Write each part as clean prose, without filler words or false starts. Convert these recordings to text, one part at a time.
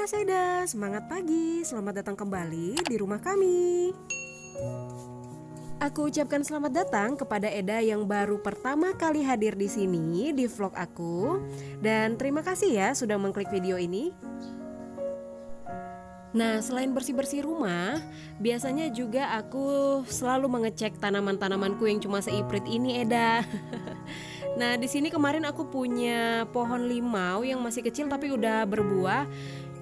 Mas Eda, semangat pagi, selamat datang kembali di rumah kami. Aku ucapkan selamat datang kepada Eda yang baru pertama kali hadir di sini di vlog aku. Dan terima kasih ya sudah mengklik video ini. Nah, selain bersih-bersih rumah, biasanya juga aku selalu mengecek tanaman-tanamanku yang cuma seiprit ini, Eda. Nah, di sini kemarin aku punya pohon limau yang masih kecil tapi udah berbuah.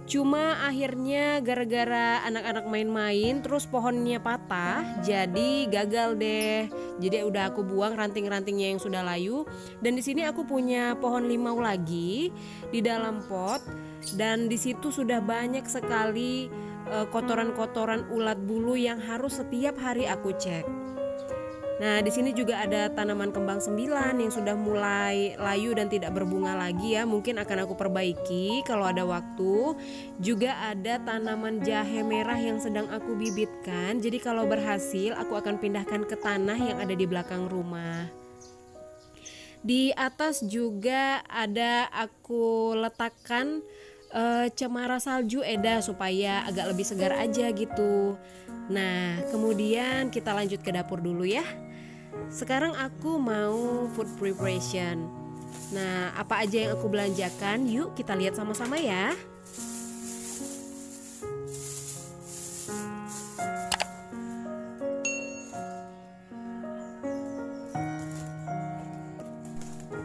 Cuma akhirnya gara-gara anak-anak main-main terus pohonnya patah, jadi gagal deh. Jadi udah aku buang ranting-rantingnya yang sudah layu. Dan di sini aku punya pohon limau lagi di dalam pot, dan di situ sudah banyak sekali kotoran-kotoran ulat bulu yang harus setiap hari aku cek. Nah, di sini juga ada tanaman kembang sembilan yang sudah mulai layu dan tidak berbunga lagi ya. Mungkin akan aku perbaiki kalau ada waktu. Juga ada tanaman jahe merah yang sedang aku bibitkan. Jadi kalau berhasil aku akan pindahkan ke tanah yang ada di belakang rumah. Di atas juga ada aku letakkan cemara salju, Eda, supaya agak lebih segar aja gitu. Nah, kemudian kita lanjut ke dapur dulu ya. Sekarang aku mau food preparation. Nah, apa aja yang aku belanjakan? Yuk kita lihat sama-sama ya.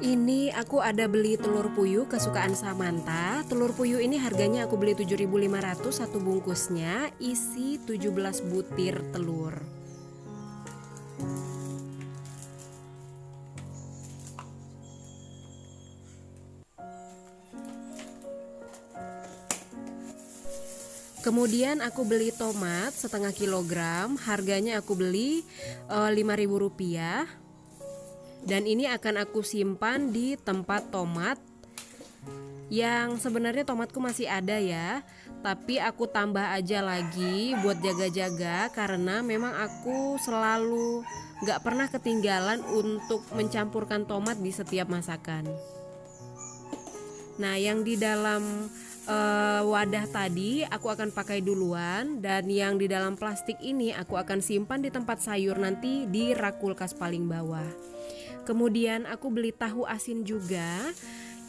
Ini aku ada beli telur puyuh kesukaan Samantha. Telur puyuh ini harganya aku beli 7.500 satu bungkusnya, isi 17 butir telur. Kemudian aku beli tomat setengah kilogram, harganya aku beli Rp5.000. Dan ini akan aku simpan di tempat tomat yang sebenarnya tomatku masih ada ya, tapi aku tambah aja lagi buat jaga-jaga karena memang aku selalu gak pernah ketinggalan untuk mencampurkan tomat di setiap masakan. Nah, yang di dalam wadah tadi aku akan pakai duluan, dan yang di dalam plastik ini aku akan simpan di tempat sayur nanti di rak kulkas paling bawah. Kemudian aku beli tahu asin juga,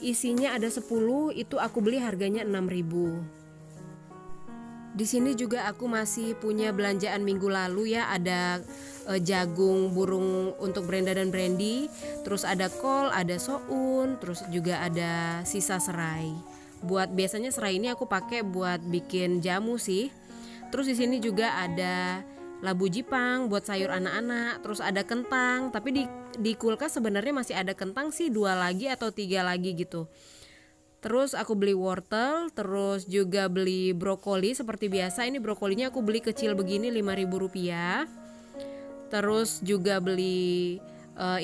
isinya ada 10, itu aku beli harganya 6.000. Di sini juga aku masih punya belanjaan minggu lalu ya, ada jagung burung untuk Brenda dan Brandy, terus ada kol, ada soun, terus juga ada sisa serai. Biasanya serai ini aku pakai buat bikin jamu sih. Terus di sini juga ada labu jipang buat sayur anak-anak, terus ada kentang, tapi di kulkas sebenarnya masih ada kentang sih 2 lagi atau 3 lagi gitu. Terus aku beli wortel, terus juga beli brokoli seperti biasa. Ini brokolinya aku beli kecil begini Rp5.000. Terus juga beli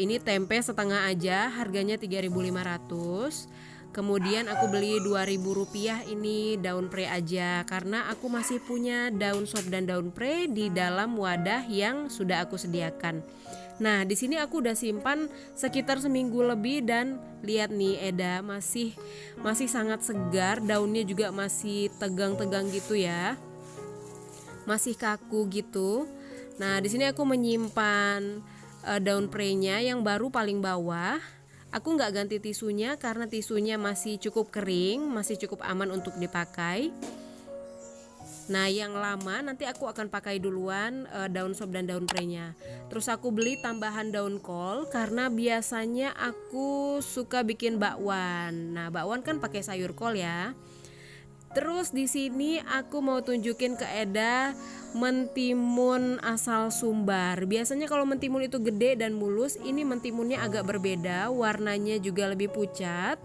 ini tempe setengah aja, harganya 3.500. Kemudian aku beli Rp2.000 ini daun pre aja, karena aku masih punya daun sop dan daun pre di dalam wadah yang sudah aku sediakan. Nah, di sini aku udah simpan sekitar seminggu lebih, dan lihat nih Eda, masih sangat segar, daunnya juga masih tegang-tegang gitu ya. Masih kaku gitu. Nah, di sini aku menyimpan daun pre-nya yang baru paling bawah. Aku nggak ganti tisunya karena tisunya masih cukup kering, masih cukup aman untuk dipakai. Nah, yang lama nanti aku akan pakai duluan daun sop dan daun pre-nya. Terus aku beli tambahan daun kol karena biasanya aku suka bikin bakwan. Nah, bakwan kan pakai sayur kol ya. Terus di sini aku mau tunjukin ke Eda mentimun asal Sumbar. Biasanya kalau mentimun itu gede dan mulus, ini mentimunnya agak berbeda, warnanya juga lebih pucat.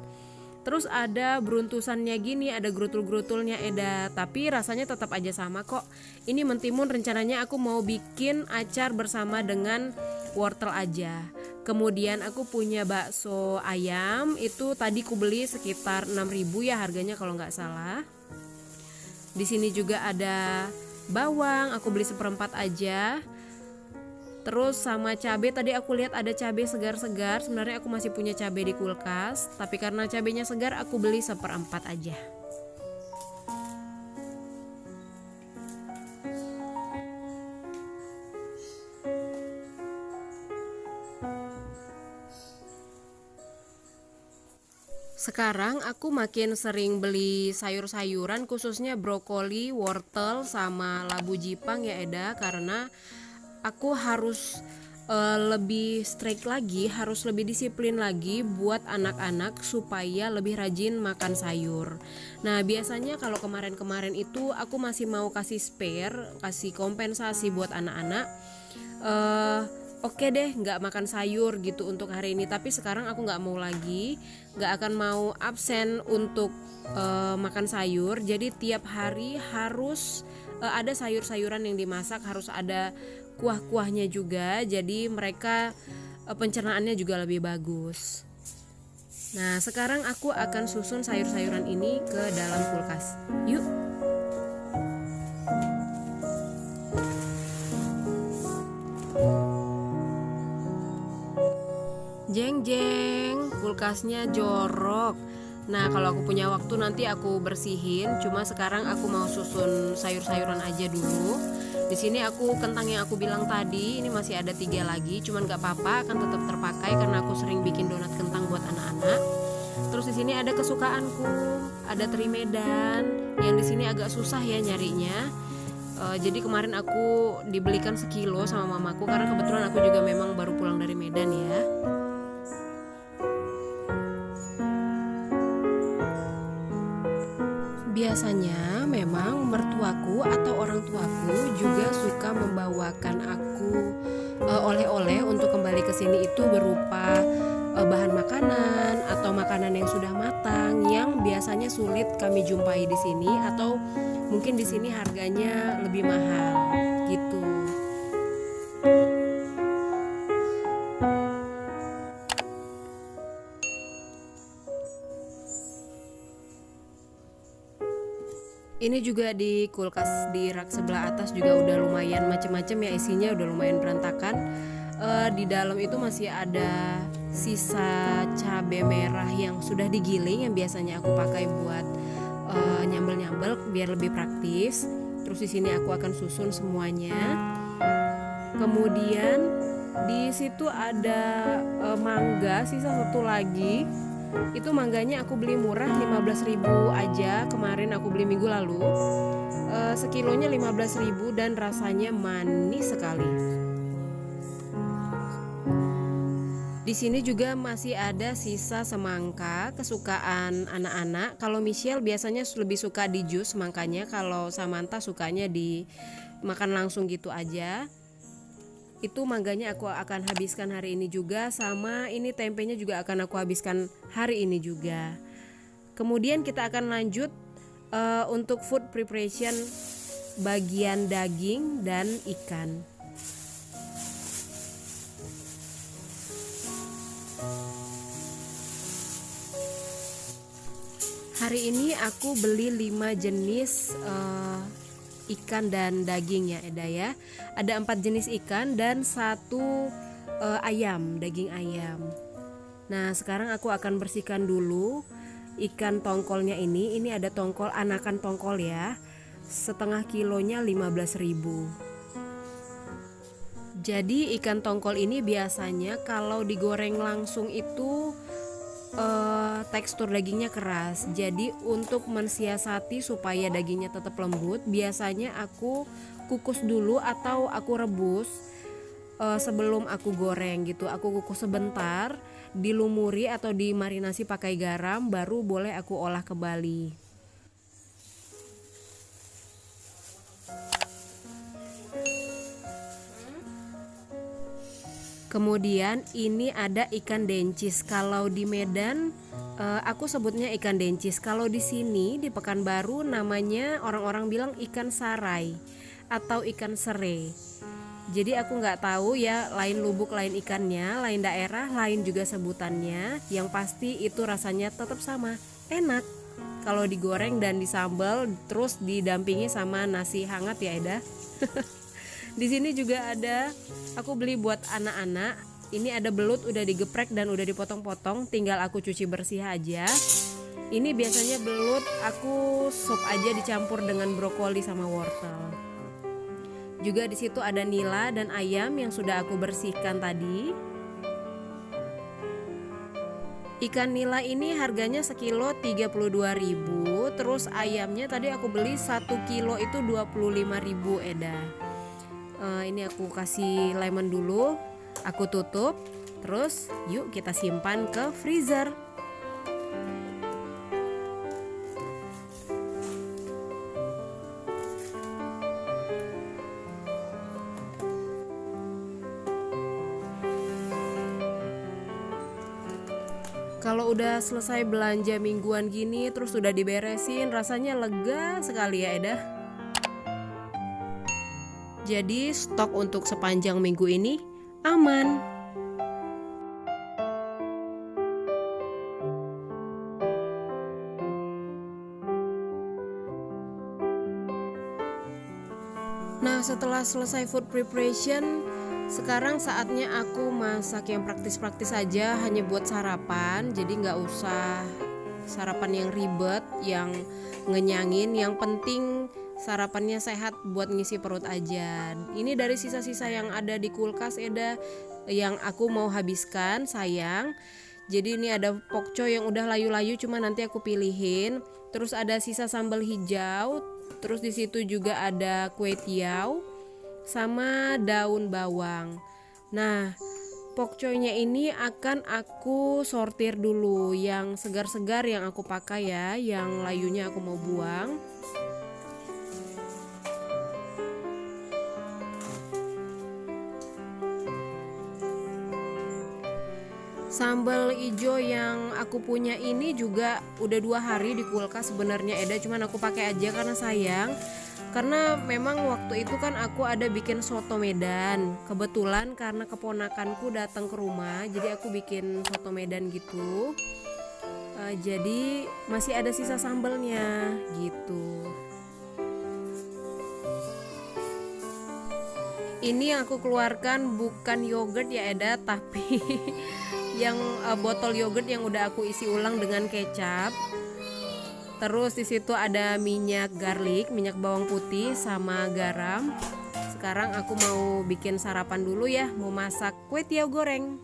Terus ada beruntusannya gini, ada gerutul-gerutulnya Eda, tapi rasanya tetap aja sama kok. Ini mentimun rencananya aku mau bikin acar bersama dengan wortel aja. Kemudian aku punya bakso ayam, itu tadi ku beli sekitar 6.000 ya harganya kalau nggak salah. Di sini juga ada bawang, aku beli 1/4 aja. Terus sama cabai, tadi aku lihat ada cabai segar-segar. Sebenarnya aku masih punya cabai di kulkas, tapi karena cabainya segar aku beli 1/4 aja. Sekarang aku makin sering beli sayur-sayuran, khususnya brokoli, wortel, sama labu jipang ya Eda, karena aku harus lebih strict lagi, harus lebih disiplin lagi buat anak-anak supaya lebih rajin makan sayur. Nah biasanya kalau kemarin-kemarin itu aku masih mau kasih spare, kasih kompensasi buat anak-anak. Oke deh nggak makan sayur gitu untuk hari ini, tapi sekarang aku nggak mau lagi, nggak akan mau absen untuk makan sayur. Jadi tiap hari harus ada sayur-sayuran yang dimasak, harus ada kuah-kuahnya juga, jadi mereka pencernaannya juga lebih bagus. Nah sekarang aku akan susun sayur-sayuran ini ke dalam kulkas. Yuk. Jeng jeng, kulkasnya jorok. Nah kalau aku punya waktu nanti aku bersihin. Cuma sekarang aku mau susun sayur-sayuran aja dulu. Di sini aku kentang yang aku bilang tadi ini masih ada 3 lagi. Cuman nggak apa-apa, akan tetap terpakai karena aku sering bikin donat kentang buat anak-anak. Terus di sini ada kesukaanku, ada teri Medan. Yang di sini agak susah ya nyarinya. Jadi kemarin aku dibelikan sekilo sama mamaku karena kebetulan aku juga memang baru pulang dari Medan ya. Biasanya memang mertuaku atau orang tuaku juga suka membawakan aku oleh-oleh untuk kembali ke sini, itu berupa bahan makanan atau makanan yang sudah matang yang biasanya sulit kami jumpai di sini, atau mungkin di sini harganya lebih mahal gitu. Ini juga di kulkas di rak sebelah atas juga udah lumayan macem-macem ya isinya, udah lumayan berantakan. Di dalam itu masih ada sisa cabai merah yang sudah digiling, yang biasanya aku pakai buat nyambel-nyambel biar lebih praktis. Terus di sini aku akan susun semuanya. Kemudian di situ ada mangga, sisa satu lagi. Itu mangganya aku beli murah 15.000 aja, kemarin aku beli minggu lalu. Sekilonya 15.000 dan rasanya manis sekali. Di sini juga masih ada sisa semangka kesukaan anak-anak. Kalau Michelle biasanya lebih suka di jus semangkanya, kalau Samantha sukanya dimakan langsung gitu aja. Itu mangganya aku akan habiskan hari ini juga, sama ini tempenya juga akan aku habiskan hari ini juga. Kemudian kita akan lanjut untuk food preparation bagian daging dan ikan. Hari ini aku beli 5 jenis ikan dan daging ya Eda ya. Ada 4 jenis ikan dan 1 ayam, daging ayam. Nah sekarang aku akan bersihkan dulu ikan tongkolnya ini. Ini ada tongkol, anakan tongkol ya, setengah kilonya 15.000. Jadi ikan tongkol ini biasanya kalau digoreng langsung itu tekstur dagingnya keras. Jadi untuk mensiasati supaya dagingnya tetap lembut, biasanya aku kukus dulu atau aku rebus sebelum aku goreng gitu. Aku kukus sebentar, dilumuri atau dimarinasi pakai garam, baru boleh aku olah kembali. Kemudian ini ada ikan dencis. Kalau di Medan aku sebutnya ikan dencis. Kalau di sini di Pekanbaru namanya orang-orang bilang ikan sarai atau ikan sere. Jadi aku nggak tahu ya, lain lubuk lain ikannya, lain daerah lain juga sebutannya. Yang pasti itu rasanya tetap sama, enak. Kalau digoreng dan disambal terus didampingi sama nasi hangat ya Eda. Di sini juga ada, aku beli buat anak-anak. Ini ada belut udah digeprek dan udah dipotong-potong, tinggal aku cuci bersih aja. Ini biasanya belut aku sup aja dicampur dengan brokoli sama wortel. Juga di situ ada nila dan ayam yang sudah aku bersihkan tadi. Ikan nila ini harganya sekilo 32.000. Terus ayamnya tadi aku beli 1 kilo itu 25.000 Eda. Ini aku kasih lemon dulu, aku tutup. Terus yuk kita simpan ke freezer. Kalau udah selesai belanja mingguan gini terus udah diberesin, rasanya lega sekali ya Eda. Jadi stok untuk sepanjang minggu ini aman. Nah, setelah selesai food preparation, sekarang saatnya aku masak yang praktis-praktis aja, hanya buat sarapan. Jadi nggak usah sarapan yang ribet, yang ngenyangin. Yang penting sarapannya sehat buat ngisi perut aja. Ini dari sisa-sisa yang ada di kulkas Eda, yang aku mau habiskan sayang. Jadi ini ada pokcoy yang udah layu-layu, cuma nanti aku pilihin. Terus ada sisa sambal hijau. Terus di situ juga ada kue tiaw sama daun bawang. Nah, pokcoynya ini akan aku sortir dulu. Yang segar-segar yang aku pakai ya, yang layunya aku mau buang. Sambal hijau yang aku punya ini juga udah 2 hari di kulkas sebenarnya Eda, cuman aku pakai aja karena sayang. Karena memang waktu itu kan aku ada bikin soto Medan. Kebetulan karena keponakanku datang ke rumah, jadi aku bikin soto Medan gitu. Jadi masih ada sisa sambalnya gitu. Ini yang aku keluarkan bukan yogurt ya Eda, tapi yang botol yogurt yang udah aku isi ulang dengan kecap. Terus di situ ada minyak garlic, minyak bawang putih sama garam. Sekarang aku mau bikin sarapan dulu ya, mau masak kue tiaw goreng.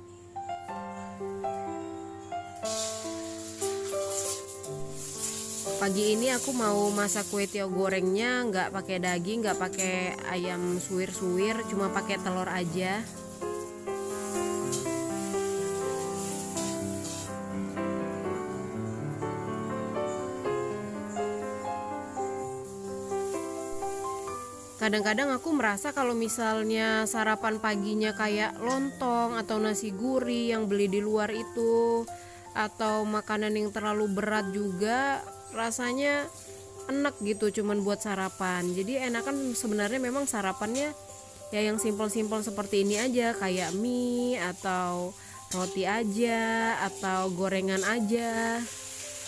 Pagi ini aku mau masak kue tiaw gorengnya nggak pakai daging, nggak pakai ayam suwir-suwir, cuma pakai telur aja. Kadang-kadang aku merasa kalau misalnya sarapan paginya kayak lontong atau nasi gurih yang beli di luar itu, atau makanan yang terlalu berat juga rasanya enak gitu cuman buat sarapan. Jadi enakan sebenarnya memang sarapannya ya yang simpel-simpel seperti ini aja, kayak mie atau roti aja atau gorengan aja.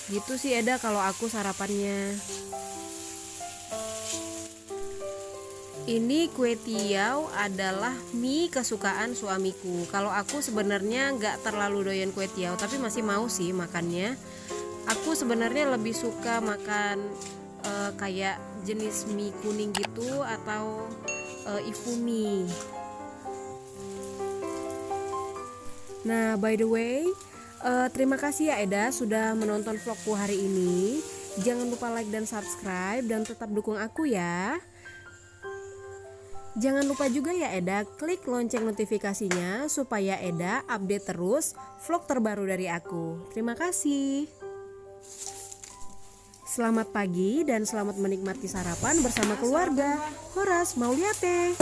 Gitu sih Eda kalau aku sarapannya. Ini kue tiaw adalah mie kesukaan suamiku. Kalau aku sebenarnya nggak terlalu doyan kue tiaw, tapi masih mau sih makannya. Aku sebenarnya lebih suka makan kayak jenis mie kuning gitu atau ifumi. Nah, by the way, terima kasih ya Eda sudah menonton vlogku hari ini. Jangan lupa like dan subscribe dan tetap dukung aku ya. Jangan lupa juga ya Eda klik lonceng notifikasinya supaya Eda update terus vlog terbaru dari aku. Terima kasih. Selamat pagi dan selamat menikmati sarapan bersama keluarga. Horas Mauliate.